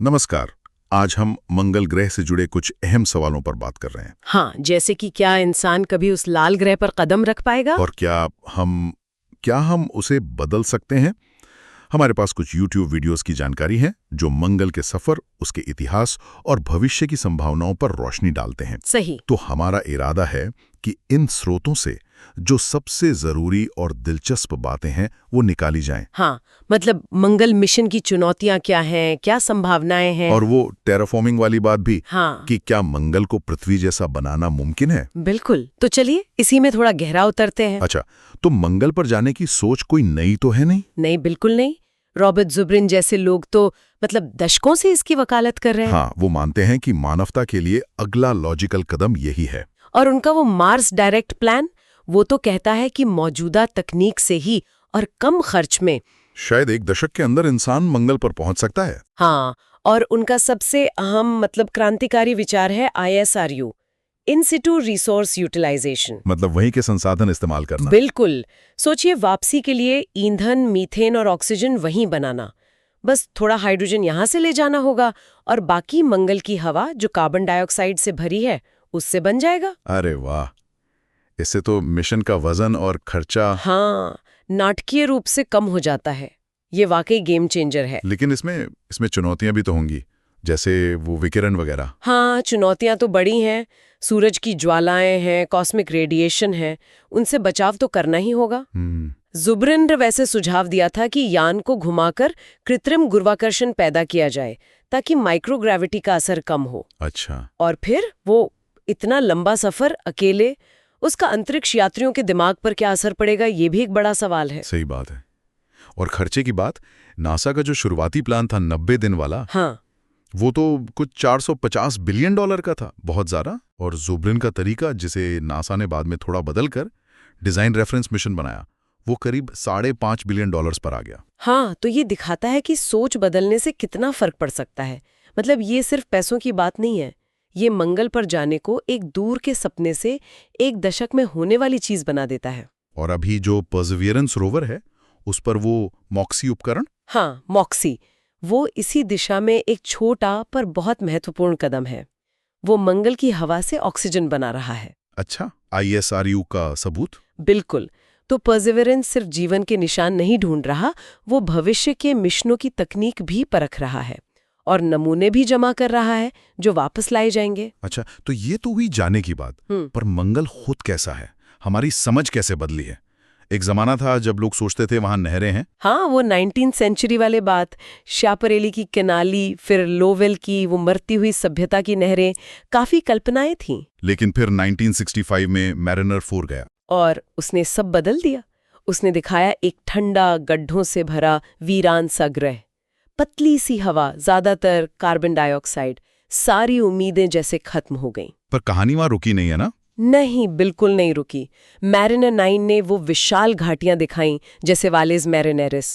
नमस्कार। आज हम मंगल ग्रह से जुड़े कुछ अहम सवालों पर बात कर रहे हैं। हाँ, जैसे कि क्या इंसान कभी उस लाल ग्रह पर कदम रख पाएगा? और क्या हम उसे बदल सकते हैं? हमारे पास कुछ YouTube वीडियोस की जानकारी है जो मंगल के सफर, उसके इतिहास और भविष्य की संभावनाओं पर रोशनी डालते हैं। सही। तो हमारा इरादा है कि इन स्रोतों से जो सबसे जरूरी और दिलचस्प बातें हैं वो निकाली जाएं। हाँ, मतलब मंगल मिशन की चुनौतियां क्या हैं, क्या संभावनाएं हैं? और वो टेराफॉर्मिंग वाली बात भी, हाँ, कि क्या मंगल को पृथ्वी जैसा बनाना मुमकिन है। बिल्कुल। तो चलिए इसी में थोड़ा गहरा उतरते हैं। अच्छा, तो मंगल पर जाने की सोच कोई नई तो है नहीं? नहीं, बिल्कुल नहीं। रॉबर्ट जुब्रिन जैसे लोग तो मतलब दशकों से इसकी वकालत कर रहे हैं। हाँ, वो मानते हैं कि मानवता के लिए अगला लॉजिकल कदम यही है। और उनका वो मार्स डायरेक्ट प्लान, वो तो कहता है कि मौजूदा तकनीक से ही और कम खर्च में शायद 1 दशक के अंदर इंसान मंगल पर पहुंच सकता है। हाँ, और उनका सबसे अहम मतलब क्रांतिकारी विचार है ISRU, इन सिटू रिसोर्स यूटिलाइजेशन। मतलब वहीं के संसाधन इस्तेमाल करना। बिल्कुल। सोचिए, वापसी के लिए ईंधन, मीथेन और ऑक्सीजन वहीं बनाना, बस थोड़ा हाइड्रोजन यहाँ से ले जाना होगा और बाकी मंगल की हवा जो कार्बन डाइऑक्साइड से भरी है उससे बन जाएगा। अरे वाह, इससे तो मिशन का वजन और खर्चा। हाँ, नाटकीय रूप से कम हो जाता है। ये वाकई गेम चेंजर है। लेकिन इसमें चुनौतियां भी तो होंगी, जैसे वो विकिरण वगैरह। हाँ, चुनौतियां तो बड़ी हैं। सूरज की ज्वालाएं हैं, कॉस्मिक रेडिएशन है, उनसे बचाव तो करना ही होगा। जुब्रिन ने वैसे सुझाव दिया था कि यान को घुमाकर कृत्रिम गुरुत्वाकर्षण पैदा किया जाए ताकि माइक्रोग्रेविटी का असर कम हो। अच्छा। और फिर वो इतना लंबा सफर अकेले, उसका अंतरिक्ष यात्रियों के दिमाग पर क्या असर पड़ेगा, ये भी एक बड़ा सवाल है। सही बात है। और खर्चे की बात, नासा का जो शुरुआती प्लान था 90 दिन वाला, हाँ, वो तो कुछ $450 बिलियन का था, बहुत ज्यादा। और जुब्रिन का तरीका, जिसे नासा ने बाद में थोड़ा बदलकर डिजाइन रेफरेंस मिशन बनाया, वो करीब $5.5 बिलियन पर आ गया। हाँ, तो ये दिखाता है कि सोच बदलने से कितना फर्क पड़ सकता है। मतलब ये सिर्फ पैसों की बात नहीं है, ये मंगल पर जाने को एक दूर के सपने से 1 दशक में होने वाली चीज बना देता है। और अभी जो परसिवियरेंस रोवर है, उस पर वो मॉक्सी उपकरण। हाँ, मॉक्सी, वो इसी दिशा में एक छोटा पर बहुत महत्वपूर्ण कदम है। वो मंगल की हवा से ऑक्सीजन बना रहा है। अच्छा, ISRU का सबूत। बिल्कुल। तो परसिवियरेंस सिर्फ जीवन के निशान नहीं ढूंढ रहा, वो भविष्य के मिशनों की तकनीक भी परख रहा है और नमूने भी जमा कर रहा है जो वापस लाए जाएंगे। अच्छा, तो ये तो हुई जाने की बात। पर मंगल खुद कैसा है? हमारी समझ कैसे बदली है? एक जमाना था जब लोग सोचते थे वहां नहरें हैं। हाँ, वो 19th सेंचुरी वाले बात, श्यापरेली की केनाली, फिर लोवेल की वो मरती हुई सभ्यता की नहरें, काफी कल्पनाएं थीं। लेकिन फिर 1965 में मैरिनर 4 गया। और उसने सब बदल दिया। उसने दिखाया एक ठंडा, गड्ढों से भरा वीरान सा ग्रह, पतली सी हवा, ज्यादातर कार्बन डाइऑक्साइड, सारी उम्मीदें जैसे खत्म हो गईं। पर कहानी वहां रुकी नहीं है ना? नहीं, बिल्कुल नहीं रुकी। मैरिनर 9 ने वो विशाल घाटियां दिखाईं जैसे वालेस मैरिनेरिस।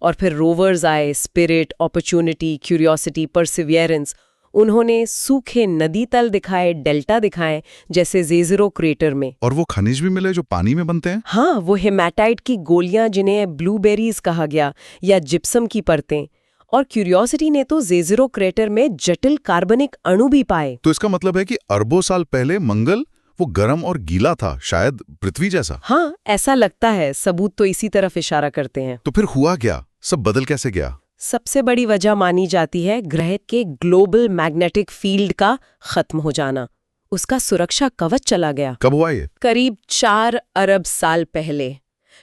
और फिर रोवर्स आए, स्पिरिट, अपॉर्चुनिटी, क्यूरियोसिटी, परसिवियरेंस। उन्होंने सूखे नदी तल दिखाए, डेल्टा दिखाए जैसे जेज़रो क्रेटर में। और वो खनिज भी मिले जो पानी में बनते हैं। हाँ, वो हेमाटाइट की गोलियां जिन्हें ब्लूबेरीज कहा गया, या जिप्सम की परतें। और क्यूरियोसिटी ने तो जेज़रो क्रेटर में जटिल कार्बनिक अणु भी पाए। तो इसका मतलब है कि अरबों साल पहले मंगल वो गर्म और गीला था, शायद पृथ्वी जैसा। हाँ, ऐसा लगता है। सबूत तो इसी तरफ इशारा करते हैं। तो फिर हुआ क्या? सब बदल कैसे गया? सबसे बड़ी वजह मानी जाती है ग्रह के ग्लोबल मैग्नेटिक फील्ड का खत्म हो जाना। उसका सुरक्षा कवच चला गया। कब हुआ ये? करीब 4 अरब साल पहले।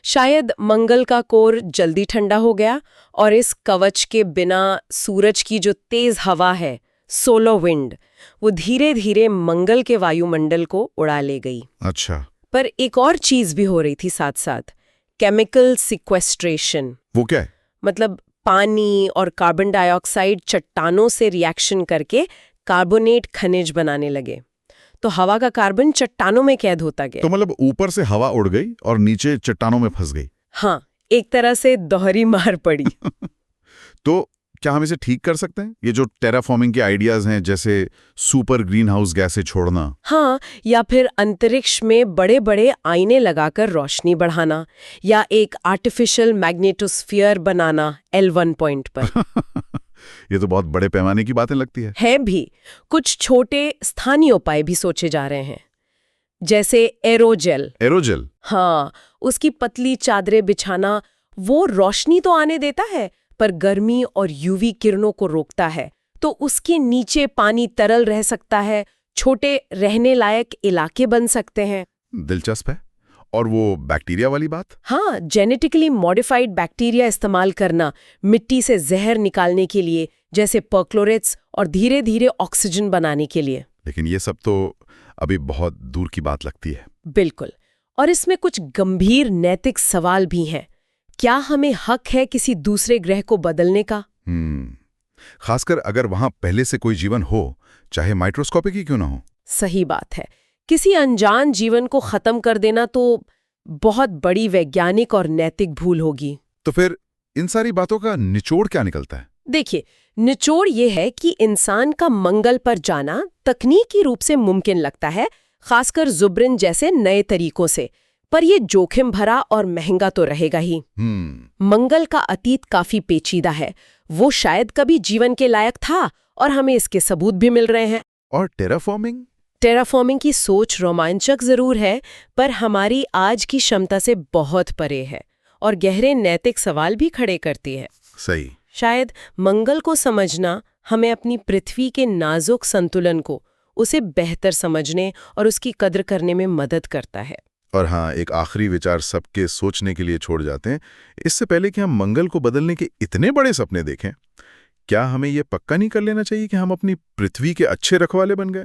शायद मंगल का कोर जल्दी ठंडा हो गया और इस कवच के बिना सूरज की जो तेज हवा है, सोलर विंड, वो धीरे धीरे मंगल के वायुमंडल को उड़ा ले गई। अच्छा। पर एक और चीज भी हो रही थी साथ साथ, केमिकल सिक्वेस्ट्रेशन। वो क्या है? मतलब पानी और कार्बन डाइऑक्साइड चट्टानों से रिएक्शन करके कार्बोनेट खनिज बनाने लगे, तो हवा का कार्बन चट्टानों में कैद होता गया। तो मतलब ऊपर से हवा उड़ गई और नीचे चट्टानों में फंस गई। हाँ, एक तरह से दोहरी मार पड़ी। तो क्या हम इसे ठीक कर सकते हैं? ये जो टेराफॉर्मिंग के आइडियाज हैं, जैसे सुपर ग्रीन हाउस गैसें छोड़ना। हाँ, या फिर अंतरिक्ष में बड़े बड़े आईने लगाकर रोशनी बढ़ाना, या एक आर्टिफिशियल मैग्नेटोस्फीयर बनाना L1 पॉइंट पर। ये तो बहुत बड़े पैमाने की बातें लगती है भी। कुछ छोटे स्थानीय उपाय भी सोचे जा रहे हैं, जैसे एरोजेल। एरोजेल? हाँ, उसकी पतली चादरें बिछाना। वो रोशनी तो आने देता है पर गर्मी और यूवी किरणों को रोकता है, तो उसके नीचे पानी तरल रह सकता है, छोटे रहने लायक इलाके बन सकते हैं। दिलचस्प है। और वो बैक्टीरिया वाली बात? हाँ, जेनेटिकली मॉडिफाइड बैक्टीरिया इस्तेमाल करना मिट्टी से जहर निकालने के लिए, जैसे परक्लोरेट्स, और धीरे धीरे ऑक्सीजन बनाने के लिए। लेकिन ये सब तो अभी बहुत दूर की बात लगती है। बिल्कुल। और इसमें कुछ गंभीर नैतिक सवाल भी हैं। क्या हमें हक है किसी दूसरे ग्रह को बदलने का? खासकर अगर वहां पहले से कोई जीवन हो, चाहे माइक्रोस्कोपिक ही क्यों ना हो। सही बात है। किसी अनजान जीवन को खत्म कर देना तो बहुत बड़ी वैज्ञानिक और नैतिक भूल होगी। तो फिर इन सारी बातों का निचोड़ क्या निकलता है? देखिए, निचोड़ ये है कि इंसान का मंगल पर जाना तकनीकी रूप से मुमकिन लगता है, खासकर ज़ुब्रिन जैसे नए तरीकों से, पर यह जोखिम भरा और महंगा तो रहेगा ही। मंगल का अतीत काफी पेचीदा है। वो शायद कभी जीवन के लायक था और हमें इसके सबूत भी मिल रहे हैं। और टेराफॉर्मिंग? टेराफॉर्मिंग की सोच रोमांचक जरूर है, पर हमारी आज की क्षमता से बहुत परे है और गहरे नैतिक सवाल भी खड़े करती है। सही। शायद मंगल को समझना हमें अपनी पृथ्वी के नाजुक संतुलन को, उसे बेहतर समझने और उसकी कद्र करने में मदद करता है। और हाँ, एक आखिरी विचार सबके सोचने के लिए छोड़ जाते हैं। इससे पहले कि हम मंगल को बदलने के इतने बड़े सपने देखें, क्या हमें ये पक्का नहीं कर लेना चाहिए कि हम अपनी पृथ्वी के अच्छे रखवाले बन गए?